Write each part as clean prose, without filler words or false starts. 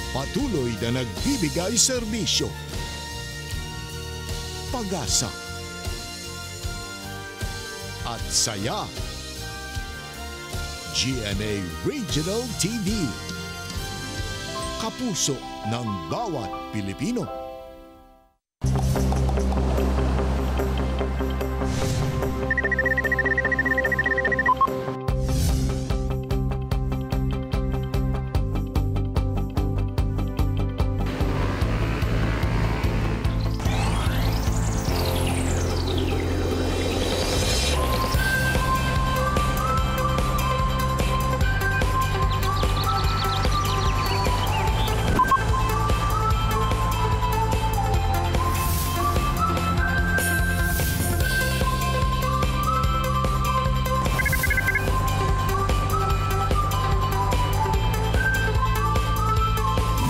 Patuloy na nagbibigay serbisyo. Pag-asa at saya. GMA Regional TV. Kapuso ng bawat Pilipino.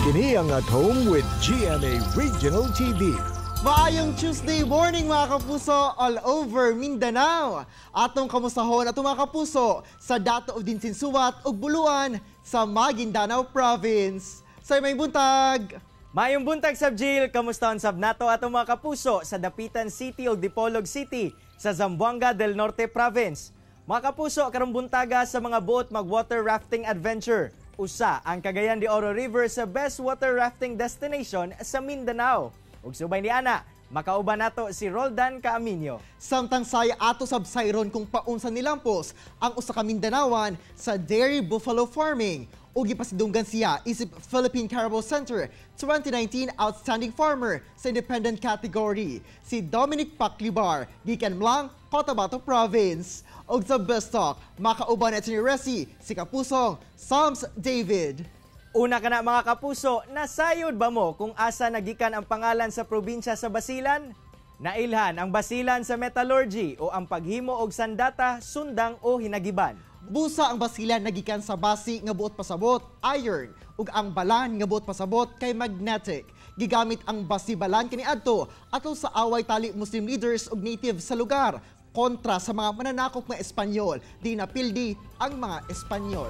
Kini ang At Home with GMA Regional TV. Maayong Tuesday morning mga kapuso all over Mindanao. Atong kamusahon atong mga kapuso sa Dato of Dinsinsuwat ug Buluan sa Maguindanao Province. Sa may buntag. Mayong buntag sab Jill, kamusta sab nato atong mga kapuso sa Dapitan City ug Dipolog City sa Zamboanga del Norte Province. Mga kapuso, karong buntaga sa mga boat mag-water rafting adventure. Usa ang Cagayan de Oro River sa best water rafting destination sa Mindanao. Ug subay ni ana, makauban nato si Roldan Caaminio. Samtang saya ato sabsayron kung paunsa nilampos ang usa ka Mindanawan sa dairy buffalo farming. Ug gipasidunggan siya isip Philippine Carabao Center 2019 Outstanding Farmer sa independent category. Si Dominic Paclibar, gikan Mlang, Cotabato Province. Og sa Best Talk, makauban at ni Resi, si Kapusong, Psalms David. Una ka na mga kapuso, nasayod ba mo kung asa nagikan ang pangalan sa probinsya sa Basilan? Nailhan ang Basilan sa metallurgy o ang paghimo og sandata, sundang o hinagiban. Busa ang Basilan nagikan sa basi nga buot pasabot, iron, ug ang balan nga buot pasabot kay magnetic. Gigamit ang basi-balan kaniadto ato sa away tali Muslim leaders ug native sa lugar kontra sa mga mananakop nga Espanyol. Di napildi ang mga Espanyol.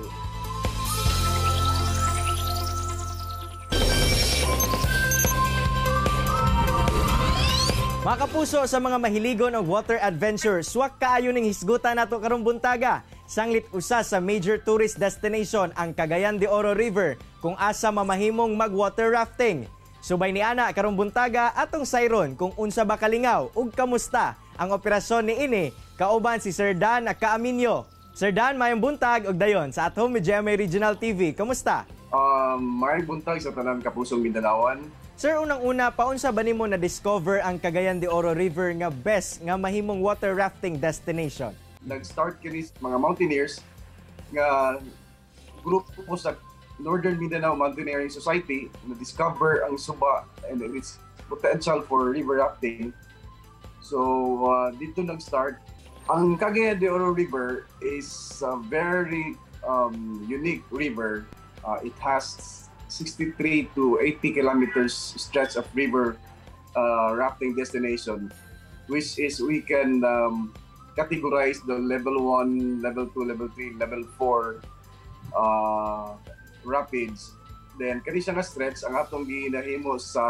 Mga kapuso, sa mga mahiligon og water adventure, swak kaayo ning hisgutan nato karong buntaga. Sanglit usa sa major tourist destination ang Cagayan de Oro River kung asa mamahimong mag-water rafting. Subay ni ana karong buntaga atong sayron kung unsa ba kalingaw ug kamusta ang operasyon ni ini kauban si Sir Dan Caaminio. Sir Dan, mayong buntag og dayon sa At Home with GMA Regional TV. Kamusta? May buntag sa tanan kapusong Mindanawan. Sir, unang-una, paunsa ba nimo na-discover ang Cagayan de Oro River nga best nga mahimong water rafting destination? Nag-start kini mga mountaineers nga grupo po sa Northern Mindanao Mountaineering Society na discover ang Suba and its potential for river rafting. So, dito nag-start. Ang Cagayan de Oro River is a very unique river. It has 63 to 80 kilometers stretch of river rafting destination, which is we can categorize the level 1, level 2, level 3, level 4 rapids. Then, kani siya nga stretch, ang atong ginahimo sa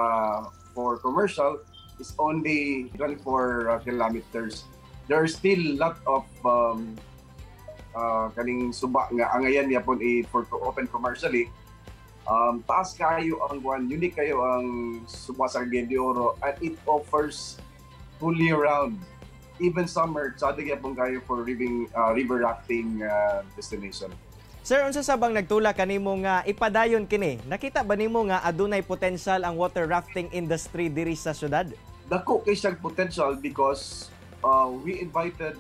for commercial is only 24 kilometers. There are still lot of kaning suba nga angayan yapon for open commercially. Taas kayo ang buwan, unique kayo ang Suba sa Cagayan de Oro, and it offers full year round. Even summer, sadig yapon kayo for river rafting destination. Sir, unsa sabang nagtula kanimo nga ipadayon kini? Nakita ba nimo nga adunay potential ang water rafting industry diri sa syudad? Dako kay siyang potential because we invited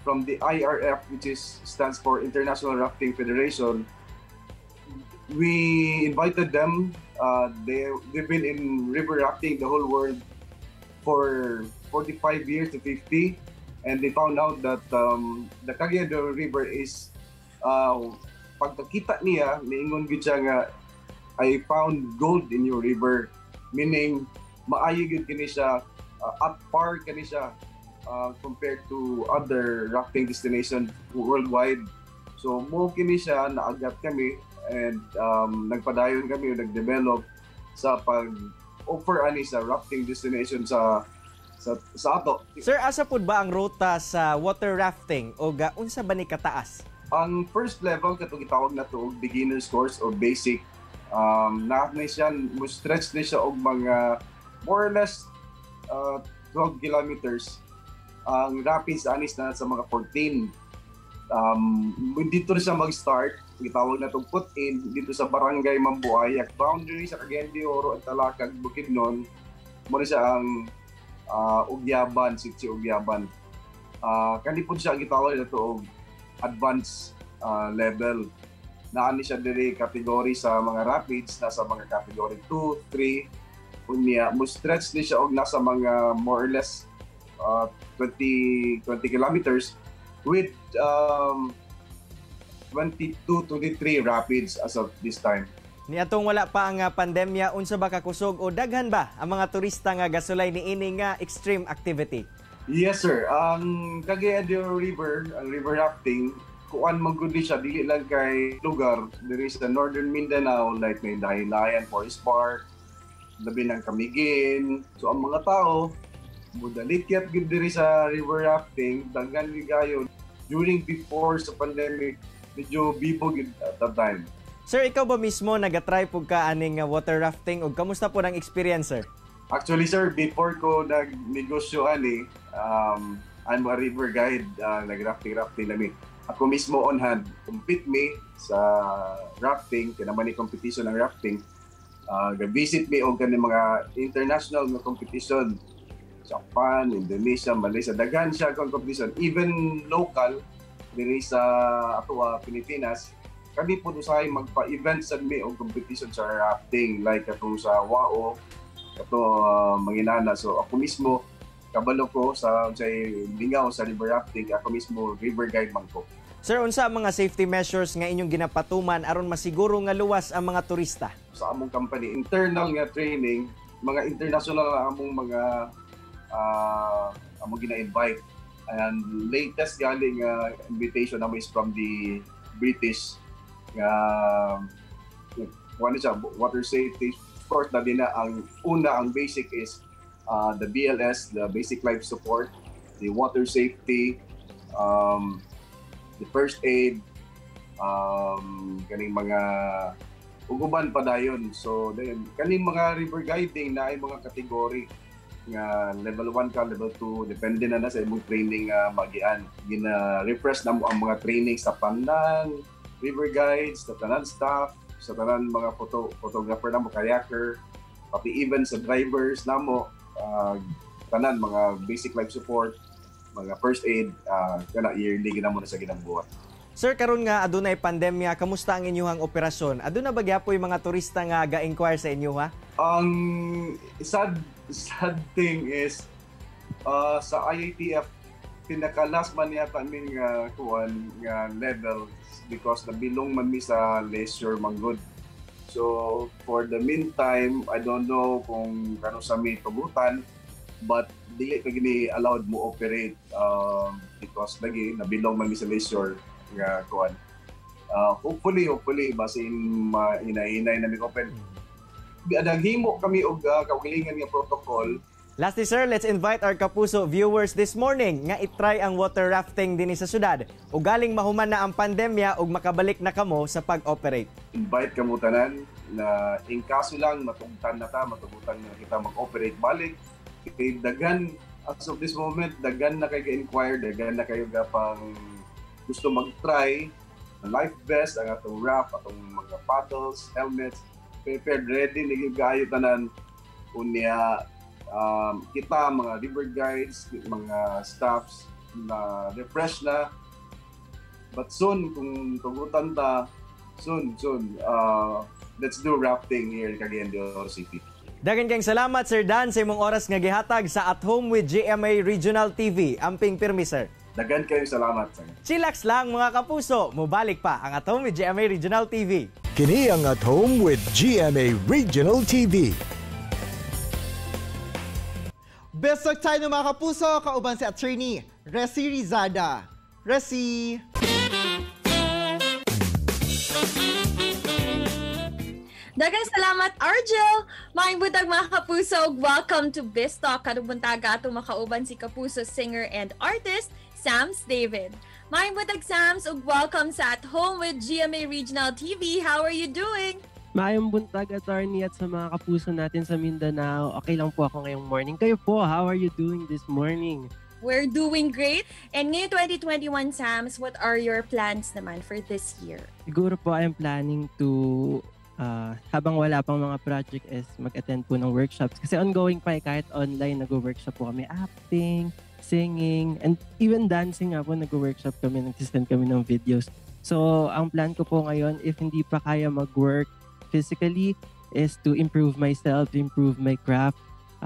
from the IRF, which stands for International Rafting Federation. We invited them. They've been in river rafting the whole world for 45 years to 50, and they found out that the Cagayan de Oro River is pagkakita niya, niingon gid siya nga, I found gold in your river, meaning maayo gid kini siya, at par kani siya compared to other rafting destination worldwide. So mo kini siya naagat kami and nagpadayon kami, nag-develop sa pag-offer ani sa rafting destination sa ato. Sir, asa pud ba ang ruta sa water rafting o unsa ba ni kataas? Ang first level katong gitawag na to beginner's course or basic, na siya mo stretch ni siya og mga more or less 12 kilometers. Ang rapids anis na sa mga 14. Dito siya mag-start, gitawag na itong put-in dito sa barangay Mambuay, at boundary sa Cagayan de Oro at Talakag, Bukidnon. Muna siya ang Ugyaban, Sitsi Ugyaban. Kanipon siya gitawag na ito advanced level. Naani siya diri kategory sa mga rapids, nasa mga category 2, 3. Unya, mo stretch ni siya og nasa mga more or less 20 kilometers with 22-23 rapids as of this time. Niadtong wala pa ang pandemya, unsa ba kakusog o daghan ba ang mga turista nga gasulay niini nga extreme activity? Yes sir, ang Cagayan de Oro River, ang river rafting, kuan man gud siya dili lang kay lugar diri sa Northern Mindanao, like may Dahilayan Forest Park, labi ng Camiguin. So ang mga tao mudalikyat gud diri sa river rafting, daghan gayo during before sa pandemic, medyo bibo gid at that time. Sir, ikaw ba mismo nagatry pug ka aning water rafting ug kamusta po ang experience, sir? Actually sir, before ko nagnegosyo ani, I'm a river guide, nag-rafting nami. Ako mismo on hand, compete me sa rafting, kinaman ni competition ng rafting. Visit me og kani mga international na competition. Japan, Indonesia, Malaysia, daghan siya kong competition. Even local, diri sa Pilipinas, kami po usahay magpa-event sa mi o competition sa rafting, like atong sa WAO, ato Manginana. So ako mismo, kabalo ko sa lingaw sa river rafting, ako mismo river guide man ko. Sir, unsa ang mga safety measures nga inyong ginapatuman aron masiguro nga luwas ang mga turista? Sa among company, internal nga training, mga international na among mga among gina-invite. And latest galing invitation naman is from the British water safety. Of course, dali na ang basic is the BLS, the basic life support, the water safety, the first aid, kaning mga uguban pa dayon. So then kaning mga river guiding na ay mga kategory nga level 1 ka, level 2, depende na sa imong training magian. Gina-refresh na mo ang mga training sa tanan river guides, sa tanan staff, sa tanan mga photographer na mo, kayaker, pati even sa drivers na mo, tanan mga basic life support, mga first aid, kana yearly gina mo na sa ginambuhat. Sir, karon nga adunay pandemya, kamusta ang inyong operasyon? Aduna ba gyapon mga turista nga ga-inquire sa inyo, ha? Ang sad thing is sa IATF pinaka-last man yata ning nga level because nabilong man mi sa leisure manggod. So for the meantime, I don't know kung kano sa mi tugutan, but dili pa gini allowed mo operate because lagi nabilong man mi sa leisure nga kuan. Hopefully basin inahinay na mi open. Naghimo kami og kaugalingan nga protocol. Lastly, sir, let's invite our Kapuso viewers this morning nga itry ang water rafting dinhi sa syudad ug galing mahuman na ang pandemya ug makabalik na kamo sa pag-operate. Invite kamo tanan na in kaso lang matungtan na matugutan na kita mag-operate balik. Kay daghan as of this moment, daghan na kayo ga-inquire, daghan na kayo pang gusto mag-try. Life vest, ang atong raft, atong mga paddles, helmets, prepared, ready, nagigayo tanan. Unya, kita, mga river guides, mga staffs na refresh na. But soon, kung tugutan ta, soon, let's do rafting here in Cagayan de Oro City. Daghang kayong salamat, Sir Dan, sa imong oras nga gihatag sa At Home with GMA Regional TV. Amping pirmi, sir. Daghang kayong salamat, sir. Chillax lang mga kapuso, mubalik pa ang At Home with GMA Regional TV. Kini ang At Home with GMA Regional TV. Best of tayo mga kapuso, kauban si Attorney Resi Rizada. Resi! Daghang salamat, Argel! Maayong buntag mga kapuso, welcome to Biztalk. Karong buntaga atong makauban si kapuso singer and artist, Sams David. Maayong buntag, Sams, ug welcome sa At Home with GMA Regional TV. How are you doing? Maayong buntag, attorney, at sa mga kapuso natin sa Mindanao. Okay lang po ako ngayong morning. Kayo po, how are you doing this morning? We're doing great. And ngayon 2021, Sams, what are your plans naman for this year? Siguro po I'm planning to habang wala pang mga project is mag-attend po ng workshops. Kasi ongoing pa kahit online, nag-workshop po kami acting, singing, and even dancing nga po, nag-workshop kami, nag-send kami ng videos. So, ang plan ko po ngayon, if hindi pa kaya mag-work physically, is to improve myself, improve my craft,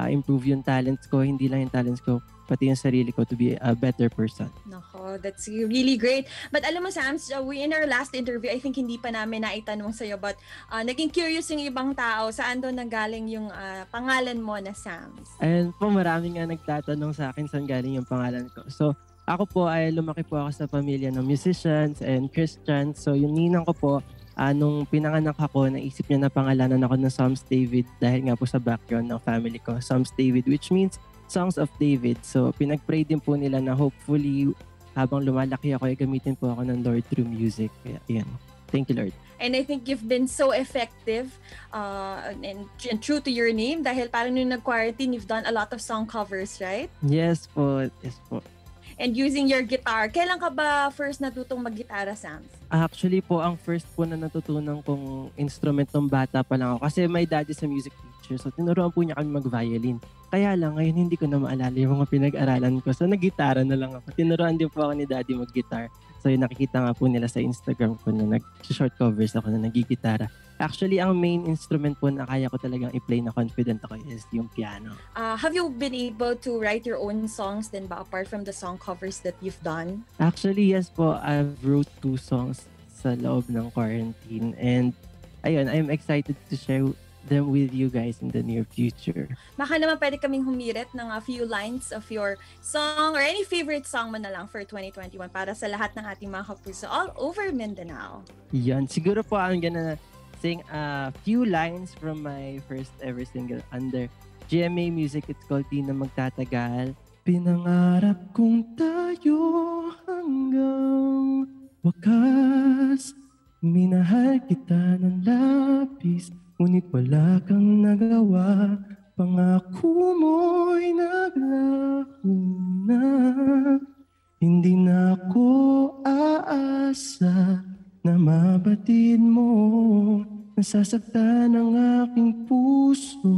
improve yung talents ko, hindi lang yung talents ko, pati yung sarili ko to be a better person. Nako, that's really great. But alam mo, Sams, we in our last interview, I think hindi pa namin naitanong sa'yo, but naging curious yung ibang tao, saan doon nanggaling yung pangalan mo na Sams? Ayun po, marami nga nagtatanong sa akin saan galing yung pangalan ko. So, ako po ay lumaki po ako sa pamilya ng musicians and Christians. So, yung ninang ko po, nung pinanganak ako, naisip niya na pangalanan ako ng Sams David dahil nga po sa background ng family ko, Sams David, which means Songs of David. So, pinag-pray din po nila na hopefully habang lumalaki ako, ay gamitin po ako ng Lord through music. Kaya, yan. Thank you, Lord. And I think you've been so effective and true to your name dahil parang nung nag-quarantine, you've done a lot of song covers, right? Yes po. Yes po. And using your guitar. Kailan ka ba first natutong mag-gitara, Sams? Actually po, ang first po na natutunan kong instrument ng bata pa lang ako. Kasi my dad is a music teacher. So, tinuruan po niya kami mag-violin. Kaya lang, ngayon hindi ko na maalala yung mga pinag-aralan ko. So, nag-gitara na lang ako. Tinuruan din po ako ni daddy mag-guitar. So, yung nakikita nga po nila sa Instagram ko na nag-short covers ako na nag-gitara. Actually, ang main instrument po na kaya ko talagang i-play na confident ako is yung piano. Have you been able to write your own songs then ba apart from the song covers that you've done? Actually, yes po. I've wrote 2 songs sa loob ng quarantine. And ayun, I'm excited to share them with you guys in the near future. Baka naman pwede kaming humirit ng a few lines of your song or any favorite song mo na lang for 2021 para sa lahat ng ating mga kapuso all over Mindanao. Yan. Siguro po I'm gonna sing a few lines from my first ever single under GMA Music. It's called Di Na Magtatagal. Pinangarap kong tayo hanggang wakas. Minahal kita ng labis, ngunit wala kang nagawa. Pangako mo'y naglako na. Hindi na ako aasa na mabatid mo. Nasasaktan ang aking puso.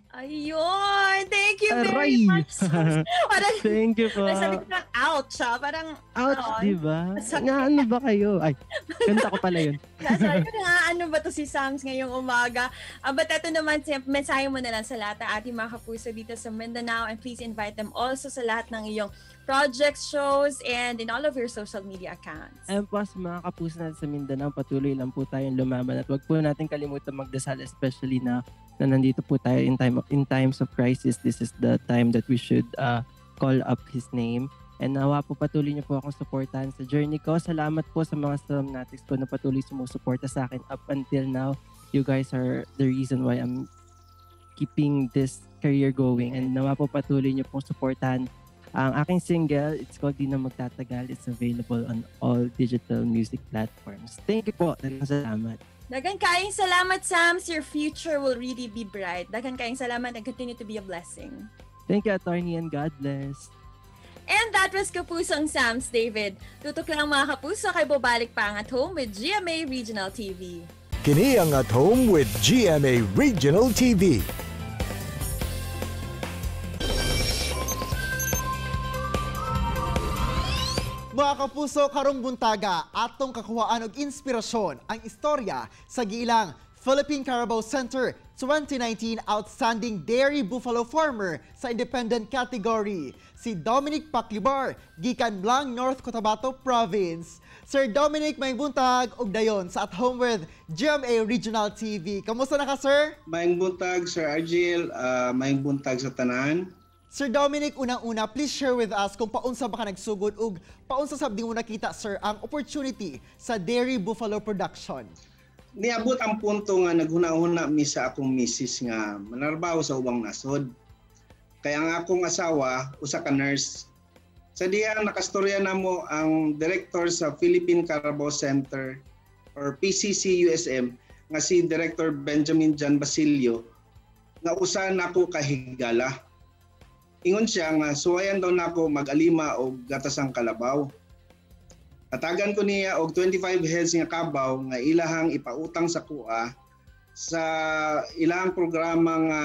Ayun! Thank you very Aray! much. Parang, Thank you po. sabi ko lang, ouch ha? Parang, Ouch, ano, diba? masakit. Nga, ano ba kayo? Ay, kanta ko pala yun. sabi ko nga, ano ba to si Sams ngayong umaga? But ito naman, mensahe mo na lang sa lahat ng ating mga kapuso dito sa Mindanao, and please invite them also sa lahat ng iyong projects, shows, and in all of your social media accounts. Ayun po, sa mga kapuso natin sa Mindanao, patuloy lang po tayong lumaban at wag po natin kalimutan magdasal, especially na nandito po tayo in times of crisis. This is the time that we should call up His name. And nawa po patuloy niyo po akong supportahan sa journey ko. Salamat po sa mga Somnatics ko na patuloy sumusuporta sa akin up until now. You guys are the reason why I'm keeping this career going. And nawa po patuloy niyo pong supportahan ang aking single. It's called Di Na Magtatagal. It's available on all digital music platforms. Thank you po. Salamat. Daghang kaayong salamat, Sams. Your future will really be bright. Daghang kaayong salamat and continue to be a blessing. Thank you, attorney, and God bless. And that was Kapusong Sams David. Tutok lang mga kapuso kay bobalik pa ang At Home with GMA Regional TV. Kini ang At Home with GMA Regional TV. Mga kapuso, karong buntaga, atong kakuhaan og inspirasyon ang istorya sa giilang Philippine Carabao Center 2019 Outstanding Dairy Buffalo Farmer sa independent category, si Dominic Paclibar, gikan Blang, North Cotabato Province. Sir Dominic, may buntag og dayon sa At Home with GMA Regional TV. Kamusta na ka, sir? Maayong buntag, Sir Argel. Maayong buntag sa tanan. Sir Dominic, unang-una, please share with us kung paunsa ba ka nagsugod ug paunsa sabdi mo nakita, sir, ang opportunity sa Dairy Buffalo production. niabot ang punto nga naghuna-huna mi sa akong misis nga manarbaho sa ubang nasod. Kaya ang akong asawa usa ka nurse. Sa diya nakastorya namo ang director sa Philippine Carabao Center or PCC USM nga si Director Benjamin Jan Basilio nga usa nako kahigala. Ingon siya nga suwayan daw nako mag-alima og gatasang kalabaw. Katagan ko niya og 25 heads nga kabaw nga ilahang ipautang sa kuha sa ilahang programa nga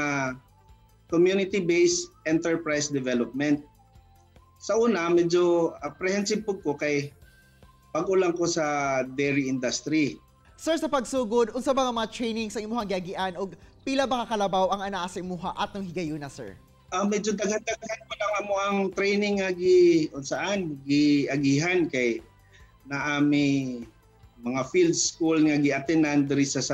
community-based enterprise development. Sa una, medyo apprehensive po ko kay pag-ulang ko sa dairy industry. Sir, sa pagsugod, unsa ba nga mga training sa imuhang giagian og pila ba ka kalabaw ang anaa sa imuha atong higayuna, sir? Medyo daghan-daghan po lang amo ang training nga giagihan kay naami mga field school nga giatenan diri sa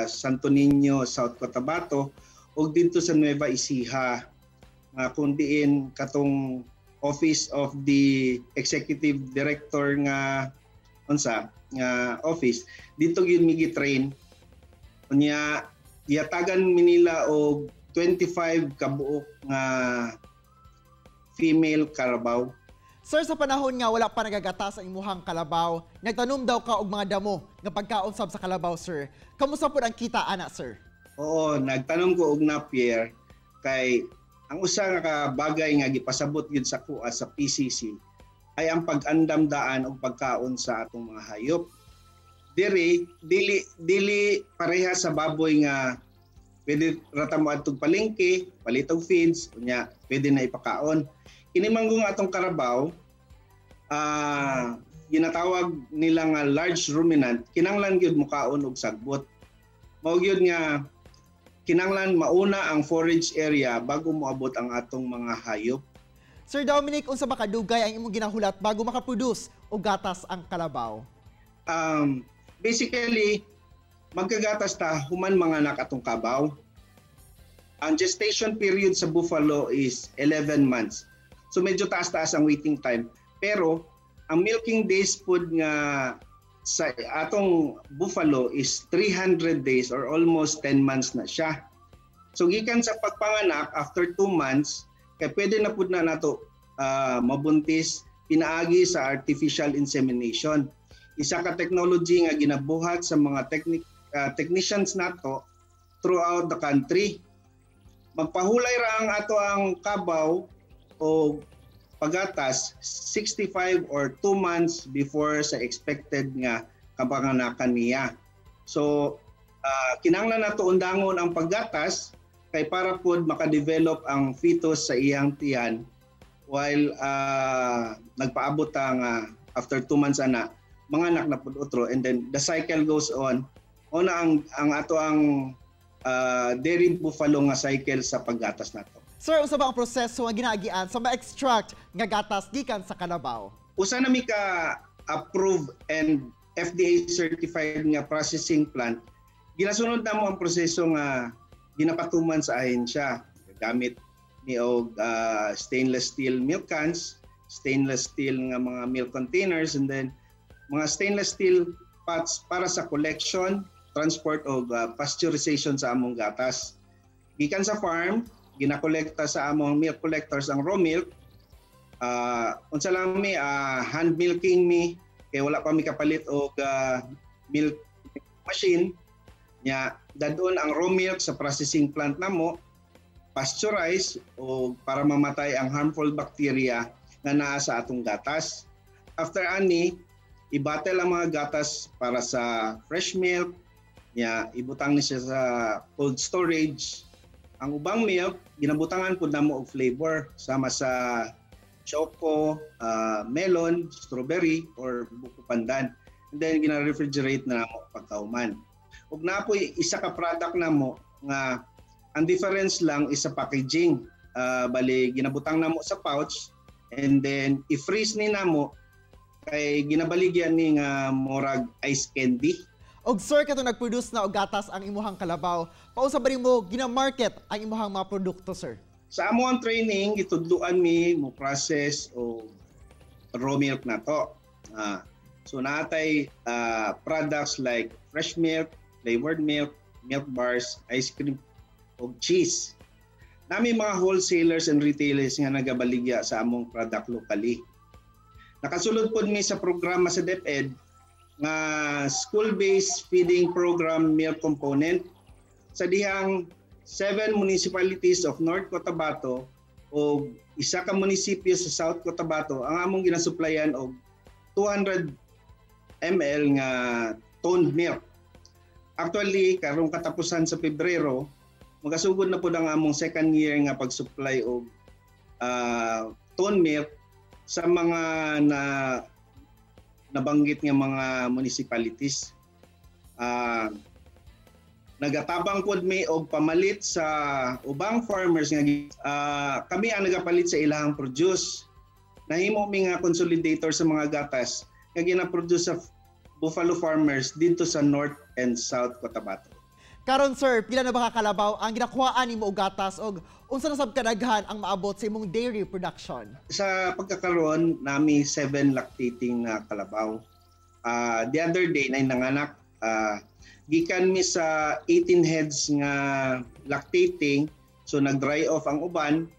Santo Niño, South Cotabato ug dito sa Nueva Ecija nga kun diin katong Office of the Executive Director nga unsa nga office dito gyud mi gi-train unya giatagan mi nila og 25 kabuok nga female Carabao. Sir, sa panahon nga wala pa nagagatas ang imuhang kalabaw, nagtanom daw ka og mga damo nga pagkaon sab sa kalabaw, sir. Kamusta po ang kita ana, sir? Oo, nagtanom ko og napier kay ang usa nga bagay nga gipasabot gyud sa kuha sa PCC ay ang pag-andam daan og pagkaon sa atong mga hayop. Dili pareha sa baboy nga pwede rata mo atong palengke, palitog feeds, unya pwede na ipakaon. Kini manggong atong karabaw, ginatawag nila nga large ruminant, kinanglan gyud mukaon og sagbot. Mao gyud nga kinanglan mauna ang forage area bago moabot ang atong mga hayop. Sir Dominic, unsa ba kadugay ang imong ginahulat bago makaproduce og gatas ang kalabaw? Basically, magkagatas ta human manganak atong kabaw. Ang gestation period sa buffalo is 11 months. So medyo taas-taas ang waiting time. Pero ang milking days pod nga sa atong buffalo is 300 days or almost 10 months na siya. So gikan sa pagpanganak after 2 months, kay pwede na pod na nato mabuntis pinaagi sa artificial insemination. Isa ka technology nga ginabuhat sa mga technicians nato throughout the country. Magpahulay ra ang ato ang kabaw o pagatas 65 or 2 months before sa expected nga kapanganakan niya. So kinahanglan nato undangon ang paggatas kay para pod makadevelop ang fetus sa iyang tiyan while nagpaabot ang after 2 months ana manganak na pod utro, and then the cycle goes on. Una ang ato ang dairy buffalo nga cycle sa paggatas nato. Sir, usa ba ang proseso nga ginaagian sa ma-extract nga gatas gikan sa kalabaw? Usa na mi ka approved and FDA certified nga processing plant. Ginasunod na mo ang proseso nga ginapatuman sa ahensya. Gamit ni og stainless steel milk cans, stainless steel nga mga milk containers, and then mga stainless steel pots para sa collection, transport o pasteurization sa among gatas. Gikan sa farm, ginakolekta sa among milk collectors ang raw milk. Unsa lang mi hand milking mi kay wala pa mi kapalit og milk machine nya dadon ang raw milk sa processing plant namo, pasteurize o para mamatay ang harmful bacteria nga naa sa atong gatas. After ani, i-bottle ang mga gatas para sa fresh milk nya ibutang ni siya sa cold storage. Ang ubang milk, ginabutangan po namo og flavor sama sa choco, melon, strawberry, or buko pandan. And then gina-refrigerate na namo pagkauman. Ug napoy isa ka product namo nga ang difference lang is sa packaging. Bali ginabutang namo sa pouch and then i-freeze ni namo kay ginabaligyan ni nga morag ice candy. Og sir, katong nag-produce na og gatas ang imuhang kalabaw, pausa ba mo gina-market ang imuhang mga produkto, sir? Sa amo ang training, itudluan mi mo process o raw milk na to. So natay products like fresh milk, flavored milk, milk bars, ice cream, o cheese. Nami mga wholesalers and retailers nga nagabaligya sa among product locally. Nakasulod po mi sa programa sa DepEd nga school-based feeding program milk component sa dihang 7 municipalities of North Cotabato o isa ka munisipyo sa South Cotabato ang among ginasuplayan og 200 ml nga toned milk. Actually, karong katapusan sa Pebrero, magasugod na po ang among second year nga pag-supply og toned milk sa mga nabanggit nga mga municipalities. Nagatabang pod mi og pamalit sa ubang farmers nga kami ang nagapalit sa ilahang produce. Nahimo mi nga consolidator sa mga gatas nga gina-produce sa buffalo farmers dito sa North and South Cotabato. Karon sir, pila na ba kakalabaw ang ginakuhaan nimo og gatas og unsa na sab kadaghan ang maabot sa imong dairy production? Sa pagkakaroon nami 7 lactating na kalabaw. The other day na nanganak gikan mi sa 18 heads nga lactating, so nag-dry off ang uban.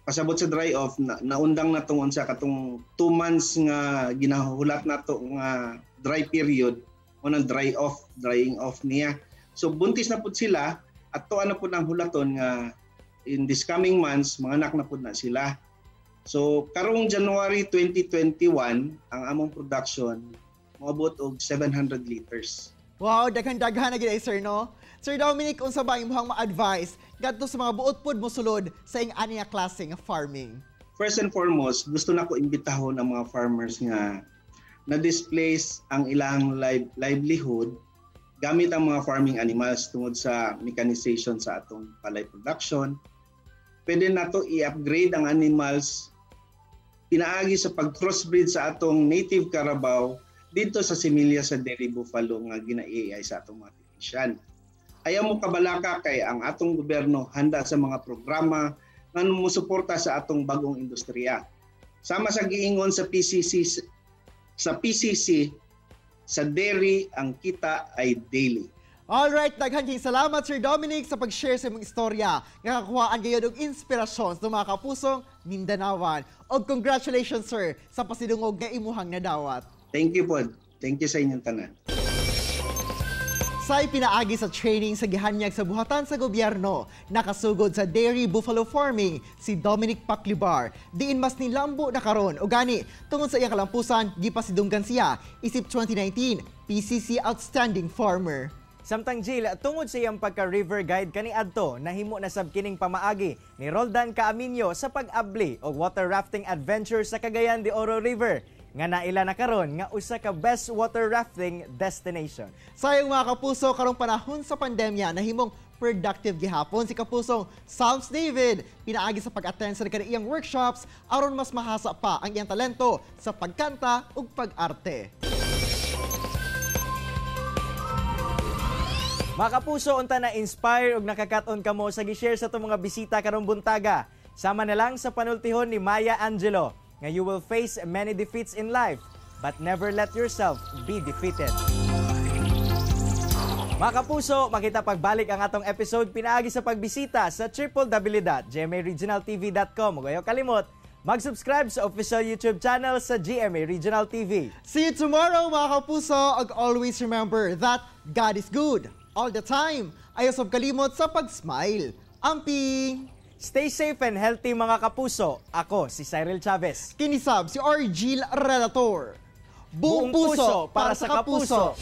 Pasabot sa dry off naundang na tong unsa katong 2 months nga ginahulat nato nga dry period o nang drying off niya. So buntis na pud sila at to ano pud ang hulaton nga in this coming months manganak na pud na sila. So karong January 2021 ang among production moabot og 700 liters. Wow, daghan-daghan na gid sir no. Sir Dominic, unsa ba imong ma-advise ngadto sa mga buot pud mosulod sa ing-ani nga klase nga farming? First and foremost, gusto nako imbitahon ang mga farmers nga na-displace ang ilang livelihood gamit ang mga farming animals tungod sa mechanization sa atong palay production. Pwede nato i-upgrade ang animals pinaagi sa pag-crossbreed sa atong native Carabao dito sa similya sa dairy buffalo nga gina-AI sa atong mga technician. Ayaw mo kabalaka kay ang atong gobyerno handa sa mga programa nga musuporta sa atong bagong industriya. Sama sa giingon sa PCC, sa dairy ang kita ay daily. Alright, daghan kayong salamat Sir Dominic sa pag-share sa imong istorya. Nakakuhaan kayo og inspirasyon sa mga kapusong Mindanawan. Og congratulations sir sa pasidungog nga imuhang nadawat. Thank you po. Thank you sa inyong tanan. Sa ipinaagi sa training sa gihanyag sa buhatan sa gobyerno, nakasugod sa dairy buffalo farming si Dominic Paclibar. Diin mas nilambo na karon o gani tungod sa iyang kalampusan gipasidunggan siya isip 2019 PCC Outstanding Farmer. Samtang Jill, tungod sa iyang pagka-river guide kaniadto, nahimo na sab kining pamaagi ni Roldan Caaminio sa pag-abli og water rafting adventure sa Cagayan de Oro River nga naila na karon nga usa ka best water rafting destination. Sayang mga kapuso, karong panahon sa pandemya nahimong productive gihapon si kapusong Psalms David pinaagi sa pag-attend sa kaniyang workshops aron mas mahasa pa ang iyang talento sa pagkanta ug pag-arte. Mga kapuso, unta na inspire ug nakakaton kamo sa gi-share sa itong mga bisita karong buntaga. Sama na lang sa panultihon ni Maya Angelou nga you will face many defeats in life but never let yourself be defeated. Mga kapuso, makita pagbalik ang atong episode pinaagi sa pagbisita sa www.gmaregionaltv.com. Huwag kayo kalimot, mag-subscribe sa official YouTube channel sa GMA Regional TV. See you tomorrow mga kapuso, and always remember that God is good all the time. Ayaw sab kalimot sa pag-smile. Amping! Stay safe and healthy mga kapuso. Ako si Cyril Chavez. Kinisab si Argil Relator. Buong puso para sa kapuso.